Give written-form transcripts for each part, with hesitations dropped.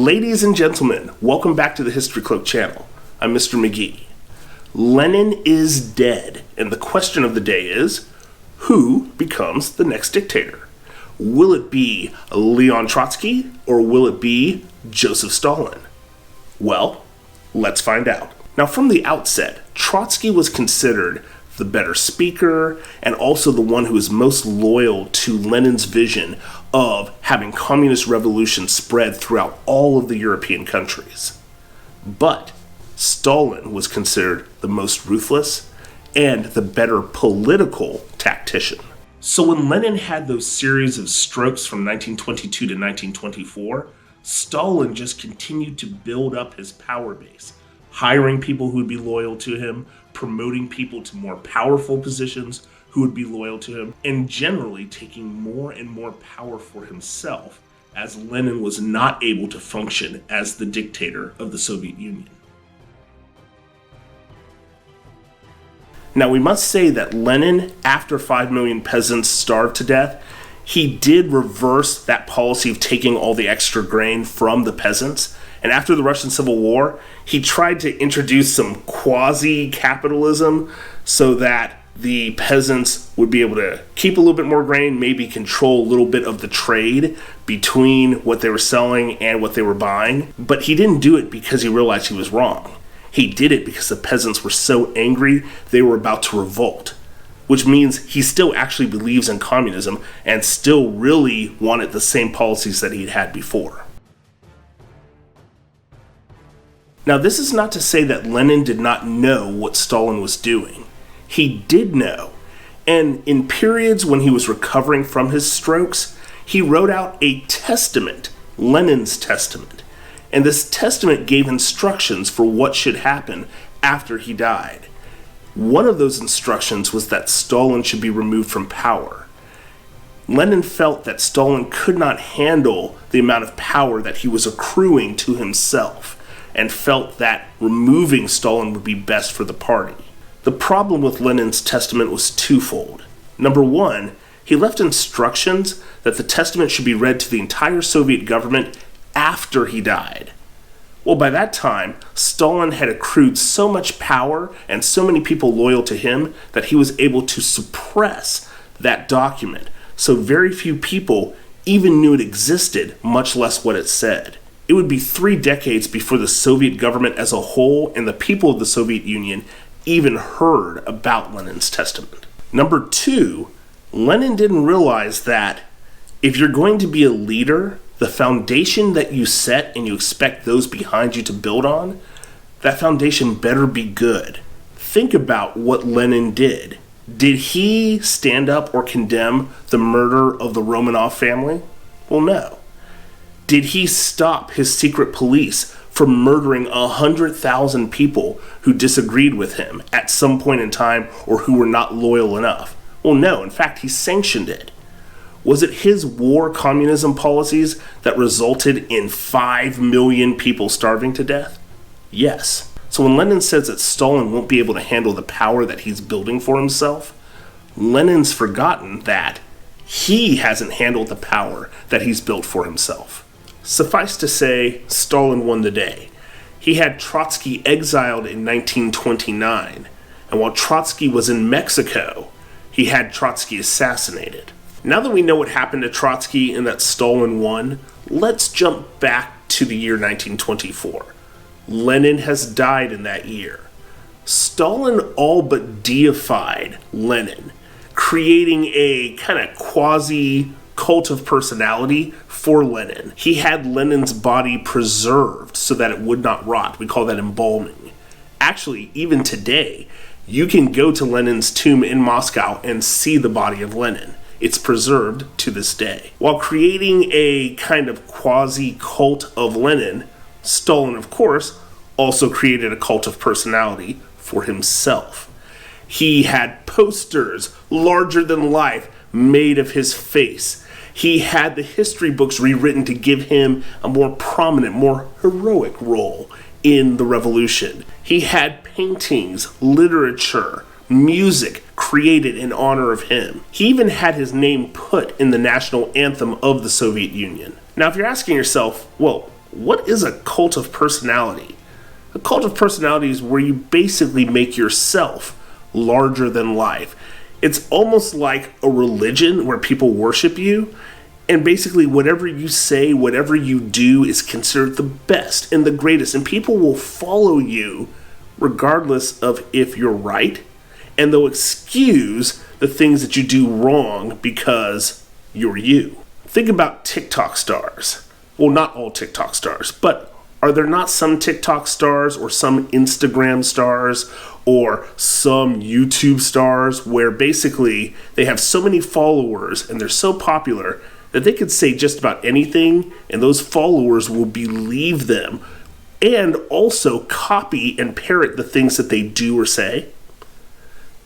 Ladies and gentlemen, welcome back to the History Cloak channel. I'm Mr. McGee. Lenin is dead, and the question of the day is, who becomes the next dictator? Will it be Leon Trotsky, or will it be Joseph Stalin? Well, let's find out. Now, from the outset, Trotsky was considered the better speaker, and also the one who is most loyal to Lenin's vision of having communist revolution spread throughout all of the European countries. But Stalin was considered the most ruthless and the better political tactician. So when Lenin had those series of strokes from 1922 to 1924, Stalin just continued to build up his power base, hiring people who would be loyal to him, promoting people to more powerful positions who would be loyal to him, and generally taking more and more power for himself as Lenin was not able to function as the dictator of the Soviet Union. Now, we must say that Lenin, after 5 million peasants starved to death, he did reverse that policy of taking all the extra grain from the peasants. And after the Russian Civil War, he tried to introduce some quasi-capitalism so that the peasants would be able to keep a little bit more grain, maybe control a little bit of the trade between what they were selling and what they were buying. But he didn't do it because he realized he was wrong. He did it because the peasants were so angry they were about to revolt, which means he still actually believes in communism and still really wanted the same policies that he'd had before. Now, this is not to say that Lenin did not know what Stalin was doing. He did know, and in periods when he was recovering from his strokes, he wrote out a testament, Lenin's testament, and this testament gave instructions for what should happen after he died. One of those instructions was that Stalin should be removed from power. Lenin felt that Stalin could not handle the amount of power that he was accruing to himself, and felt that removing Stalin would be best for the party. The problem with Lenin's testament was twofold. Number one, he left instructions that the testament should be read to the entire Soviet government after he died. Well, by that time, Stalin had accrued so much power and so many people loyal to him that he was able to suppress that document, so very few people even knew it existed, much less what it said. It would be 3 decades before the Soviet government as a whole and the people of the Soviet Union even heard about Lenin's testament. Number two, Lenin didn't realize that if you're going to be a leader, the foundation that you set and you expect those behind you to build on, that foundation better be good. Think about what Lenin did. Did he stand up or condemn the murder of the Romanov family? Well, no. Did he stop his secret police from murdering 100,000 people who disagreed with him at some point in time or who were not loyal enough? Well, no. In fact, he sanctioned it. Was it his war communism policies that resulted in 5 million people starving to death? Yes. So when Lenin says that Stalin won't be able to handle the power that he's building for himself, Lenin's forgotten that he hasn't handled the power that he's built for himself. Suffice to say, Stalin won the day. He had Trotsky exiled in 1929, and while Trotsky was in Mexico, he had Trotsky assassinated. Now that we know what happened to Trotsky and that Stalin won, let's jump back to the year 1924. Lenin has died in that year. Stalin all but deified Lenin, creating a kind of quasi-cult of personality for Lenin. He had Lenin's body preserved so that it would not rot. We call that embalming. Actually, even today, you can go to Lenin's tomb in Moscow and see the body of Lenin. It's preserved to this day. While creating a kind of quasi-cult of Lenin, Stalin, of course, also created a cult of personality for himself. He had posters larger than life made of his face. He had the history books rewritten to give him a more prominent, more heroic role in the revolution. He had paintings, literature, music created in honor of him. He even had his name put in the national anthem of the Soviet Union. Now, if you're asking yourself, well, what is a cult of personality? A cult of personality is where you basically make yourself larger than life. It's almost like a religion where people worship you, and basically whatever you say, whatever you do is considered the best and the greatest, and people will follow you regardless of if you're right, and they'll excuse the things that you do wrong because you're you. Think about TikTok stars. Well, not all TikTok stars, but are there not some TikTok stars or some Instagram stars or some YouTube stars where basically they have so many followers and they're so popular that they could say just about anything and those followers will believe them and also copy and parrot the things that they do or say?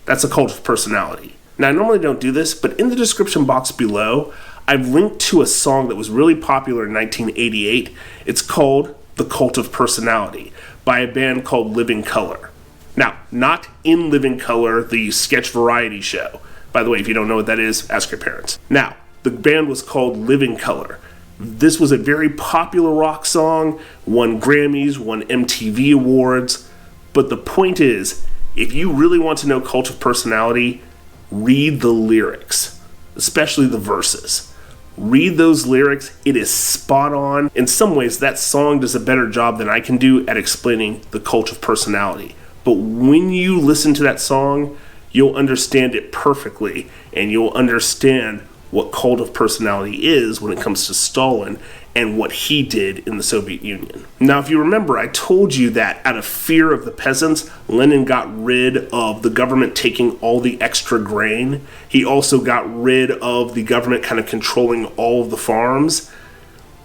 That's a cult of personality. Now, I normally don't do this, but in the description box below, I've linked to a song that was really popular in 1988. It's called The Cult of Personality by a band called Living Colour. Now, not In Living Colour, the sketch variety show. By the way, if you don't know what that is, ask your parents. Now, the band was called Living Colour. This was a very popular rock song, won Grammys, won MTV Awards. But the point is, if you really want to know cult of personality, read the lyrics, especially the verses. Read those lyrics. It is spot on. In some ways, that song does a better job than I can do at explaining the cult of personality. But when you listen to that song, you'll understand it perfectly, and you'll understand what cult of personality is when it comes to Stalin and what he did in the Soviet Union. Now, if you remember, I told you that out of fear of the peasants, Lenin got rid of the government taking all the extra grain. He also got rid of the government kind of controlling all of the farms.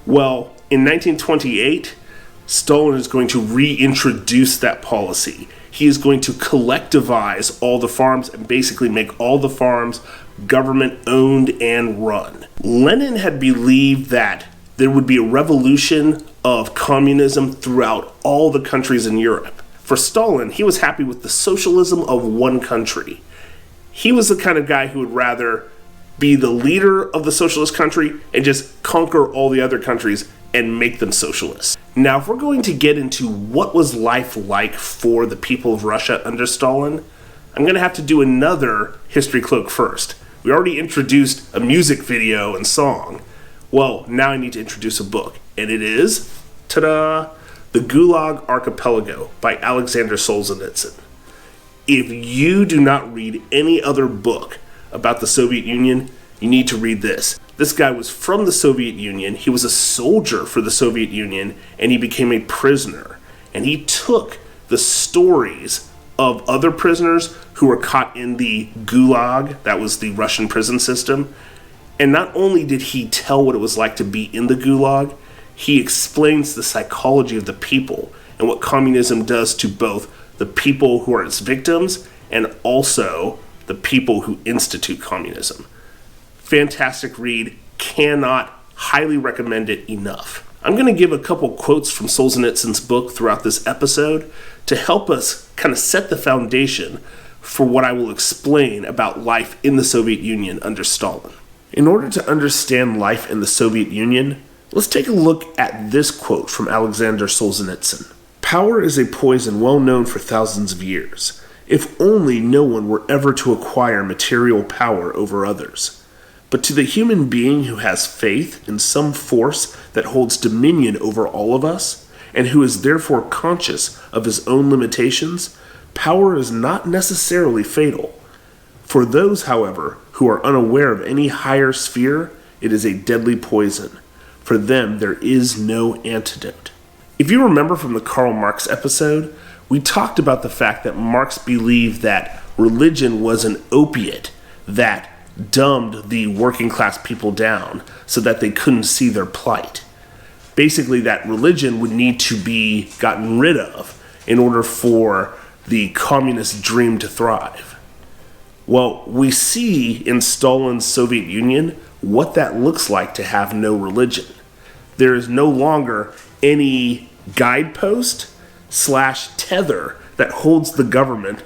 Well, in 1928, Stalin is going to reintroduce that policy. He is going to collectivize all the farms and basically make all the farms government owned and run. Lenin had believed that there would be a revolution of communism throughout all the countries in Europe. For Stalin, he was happy with the socialism of one country. He was the kind of guy who would rather be the leader of the socialist country and just conquer all the other countries and make them socialists. Now, if we're going to get into what was life like for the people of Russia under Stalin, I'm going to have to do another History Cloak first. We already introduced a music video and song. Well, now I need to introduce a book, and it is, ta-da, The Gulag Archipelago by Aleksandr Solzenitson. If you do not read any other book about the Soviet Union, you need to read this. This guy was from the Soviet Union, he was a soldier for the Soviet Union, and he became a prisoner. And he took the stories of other prisoners who were caught in the Gulag, that was the Russian prison system, and not only did he tell what it was like to be in the Gulag, he explains the psychology of the people and what communism does to both the people who are its victims and also the people who institute communism. Fantastic read. Cannot highly recommend it enough. I'm going to give a couple quotes from Solzhenitsyn's book throughout this episode to help us kind of set the foundation for what I will explain about life in the Soviet Union under Stalin. In order to understand life in the Soviet Union, let's take a look at this quote from Aleksandr Solzhenitsyn. Power is a poison well known for thousands of years, if only no one were ever to acquire material power over others. But to the human being who has faith in some force that holds dominion over all of us, and who is therefore conscious of his own limitations, power is not necessarily fatal. For those, however, who are unaware of any higher sphere, it is a deadly poison. For them, there is no antidote. If you remember from the Karl Marx episode, we talked about the fact that Marx believed that religion was an opiate that dumbed the working class people down so that they couldn't see their plight. Basically, that religion would need to be gotten rid of in order for the communist dream to thrive. Well, we see in Stalin's Soviet Union what that looks like to have no religion. There is no longer any guidepost / tether that holds the government,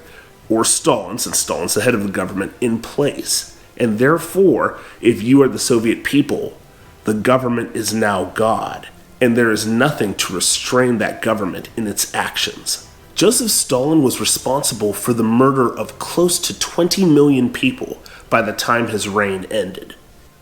or Stalin, since Stalin's the head of the government, in place. And therefore, if you are the Soviet people, the government is now God. and there is nothing to restrain that government in its actions. Joseph Stalin was responsible for the murder of close to 20 million people by the time his reign ended.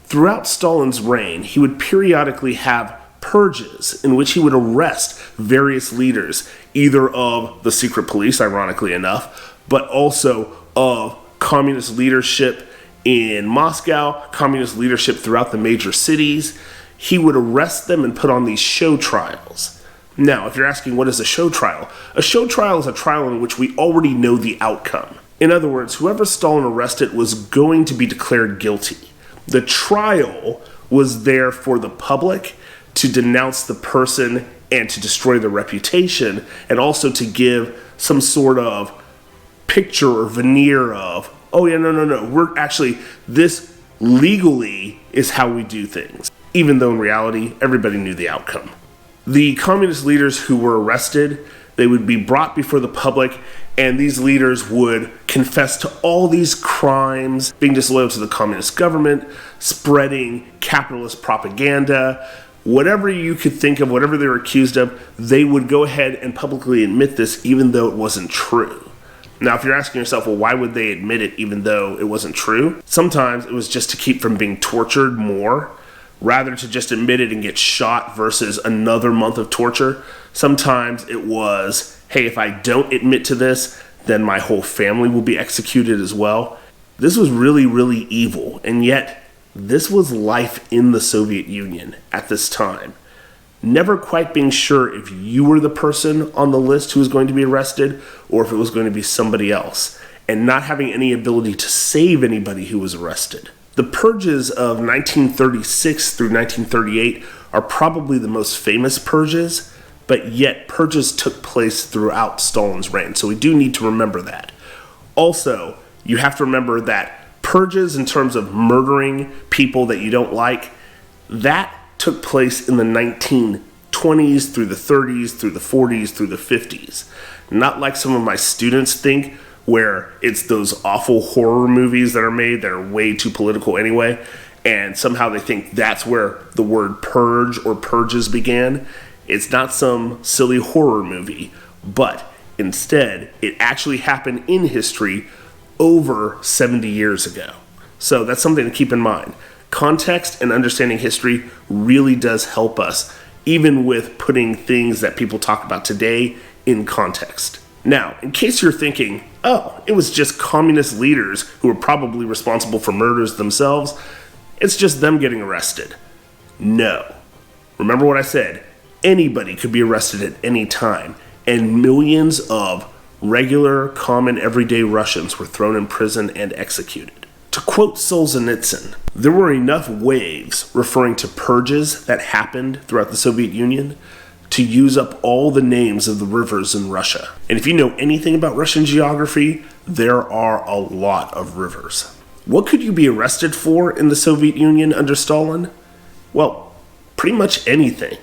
Throughout Stalin's reign, he would periodically have purges in which he would arrest various leaders, either of the secret police, ironically enough, but also of communist leadership in Moscow, communist leadership throughout the major cities. He would arrest them and put on these show trials. Now, if you're asking what is a show trial is a trial in which we already know the outcome. In other words, whoever Stalin arrested was going to be declared guilty. The trial was there for the public to denounce the person and to destroy their reputation, and also to give some sort of picture or veneer of, oh yeah, no, we're actually, this legally is how we do things. Even though in reality, everybody knew the outcome. The communist leaders who were arrested, they would be brought before the public, and these leaders would confess to all these crimes, being disloyal to the communist government, spreading capitalist propaganda, whatever you could think of, whatever they were accused of, they would go ahead and publicly admit this even though it wasn't true. Now, if you're asking yourself, well, why would they admit it even though it wasn't true? Sometimes it was just to keep from being tortured more, rather to just admit it and get shot versus another month of torture. Sometimes it was, hey, if I don't admit to this, then my whole family will be executed as well. This was really, really evil, and yet this was life in the Soviet Union at this time. Never quite being sure if you were the person on the list who was going to be arrested or if it was going to be somebody else, and not having any ability to save anybody who was arrested. The purges of 1936 through 1938 are probably the most famous purges, but yet purges took place throughout Stalin's reign, so we do need to remember that. Also, you have to remember that purges in terms of murdering people that you don't like, that took place in the 1920s through the 30s, through the 40s, through the 50s. Not like some of my students think, where it's those awful horror movies that are made that are way too political anyway, and somehow they think that's where the word purge or purges began. It's not some silly horror movie, but instead, it actually happened in history over 70 years ago. So that's something to keep in mind. Context and understanding history really does help us, even with putting things that people talk about today in context. Now, in case you're thinking, oh, it was just communist leaders who were probably responsible for murders themselves, it's just them getting arrested. No. Remember what I said, anybody could be arrested at any time, and millions of regular, common, everyday Russians were thrown in prison and executed. To quote Solzhenitsyn, there were enough waves referring to purges that happened throughout the Soviet Union to use up all the names of the rivers in Russia. And if you know anything about Russian geography, there are a lot of rivers. What could you be arrested for in the Soviet Union under Stalin? Well, pretty much anything.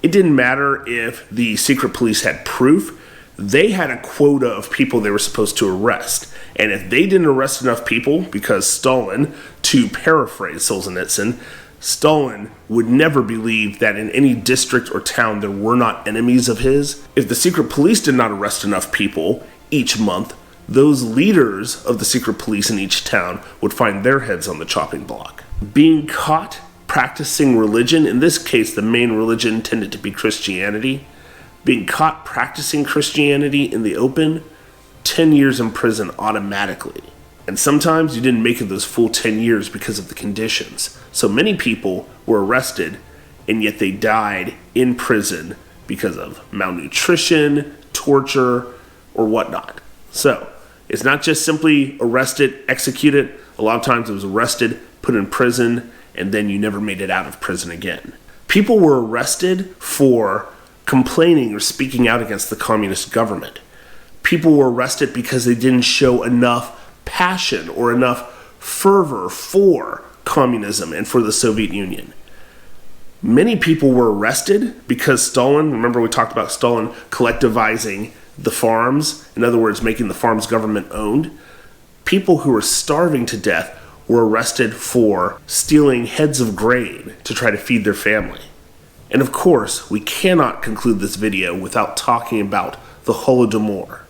It didn't matter if the secret police had proof. They had a quota of people they were supposed to arrest. And if they didn't arrest enough people, because Stalin, to paraphrase Solzhenitsyn, Stalin would never believe that in any district or town there were not enemies of his. If the secret police did not arrest enough people each month, those leaders of the secret police in each town would find their heads on the chopping block. Being caught practicing religion, in this case the main religion tended to be Christianity, being caught practicing Christianity in the open, 10 years in prison automatically. And sometimes you didn't make it those full 10 years because of the conditions. So many people were arrested, and yet they died in prison because of malnutrition, torture, or whatnot. So it's not just simply arrested, executed. A lot of times it was arrested, put in prison, and then you never made it out of prison again. People were arrested for complaining or speaking out against the communist government. People were arrested because they didn't show enough passion or enough fervor for communism and for the Soviet Union. Many people were arrested because Stalin, remember we talked about Stalin collectivizing the farms, in other words, making the farms government owned. People who were starving to death were arrested for stealing heads of grain to try to feed their family. And of course, we cannot conclude this video without talking about the Holodomor.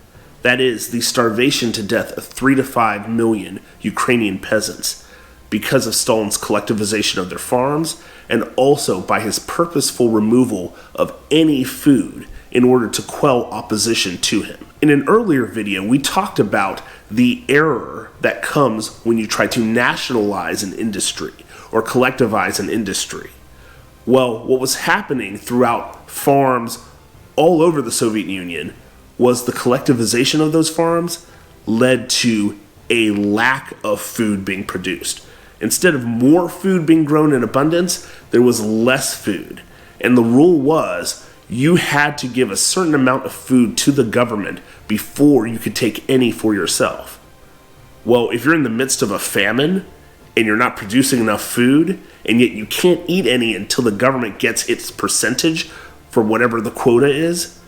That is, the starvation to death of 3 to 5 million Ukrainian peasants because of Stalin's collectivization of their farms and also by his purposeful removal of any food in order to quell opposition to him. In an earlier video, we talked about the error that comes when you try to nationalize an industry or collectivize an industry. Well, what was happening throughout farms all over the Soviet Union was the collectivization of those farms led to a lack of food being produced. Instead of more food being grown in abundance, there was less food. And the rule was you had to give a certain amount of food to the government before you could take any for yourself. Well, if you're in the midst of a famine and you're not producing enough food, and yet you can't eat any until the government gets its percentage for whatever the quota is,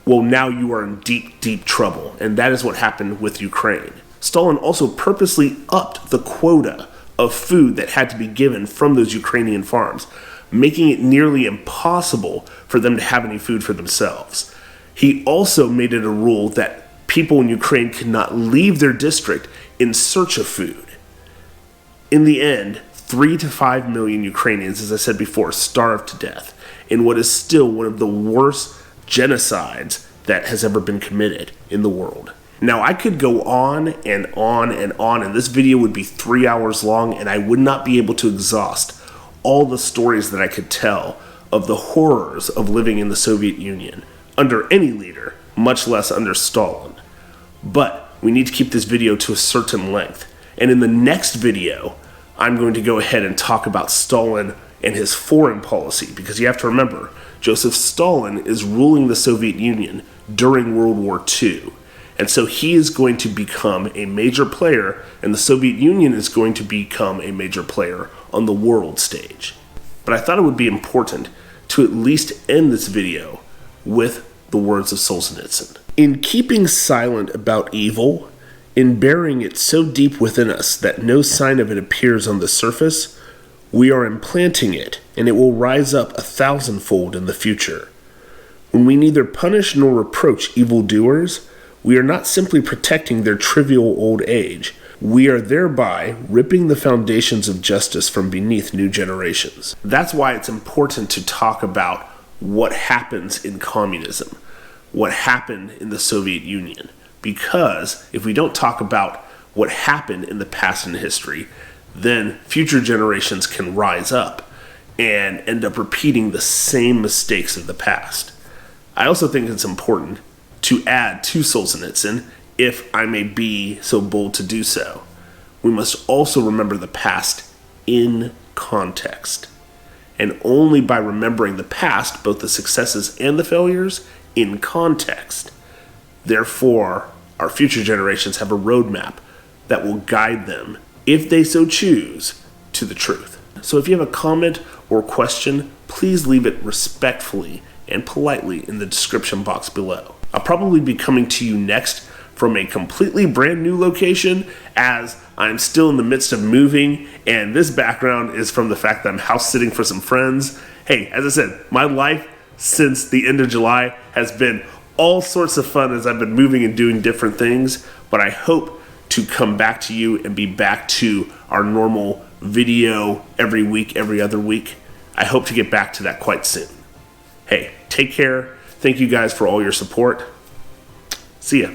well, now you are in deep, deep trouble. And that is what happened with Ukraine. Stalin also purposely upped the quota of food that had to be given from those Ukrainian farms, making it nearly impossible for them to have any food for themselves. He also made it a rule that people in Ukraine could not leave their district in search of food. In the end, 3 to 5 million Ukrainians, as I said before, starved to death in what is still one of the worst genocides that has ever been committed in the world. Now, I could go on and on and on, and this video would be 3 hours long, and I would not be able to exhaust all the stories that I could tell of the horrors of living in the Soviet Union under any leader, much less under Stalin. But we need to keep this video to a certain length. And in the next video, I'm going to go ahead and talk about Stalin and his foreign policy, because you have to remember, Joseph Stalin is ruling the Soviet Union during World War II. And so he is going to become a major player, and the Soviet Union is going to become a major player on the world stage. But I thought it would be important to at least end this video with the words of Solzhenitsyn. In keeping silent about evil, in burying it so deep within us that no sign of it appears on the surface, we are implanting it, and it will rise up 1,000-fold in the future. When we neither punish nor reproach evildoers, we are not simply protecting their trivial old age. We are thereby ripping the foundations of justice from beneath new generations. That's why it's important to talk about what happens in communism, what happened in the Soviet Union. Because if we don't talk about what happened in the past in history, then future generations can rise up and end up repeating the same mistakes of the past. I also think it's important to add to Solzhenitsyn, if I may be so bold to do so. We must also remember the past in context. And only by remembering the past, both the successes and the failures, in context, therefore, our future generations have a roadmap that will guide them, if they so choose, to the truth. So if you have a comment or question, please leave it respectfully and politely in the description box below. I'll probably be coming to you next from a completely brand new location, as I'm still in the midst of moving, and this background is from the fact that I'm house sitting for some friends. Hey, as I said, my life since the end of July has been all sorts of fun as I've been moving and doing different things, but I hope to come back to you and be back to our normal video every week, every other week. I hope to get back to that quite soon. Hey, take care. Thank you guys for all your support. See ya.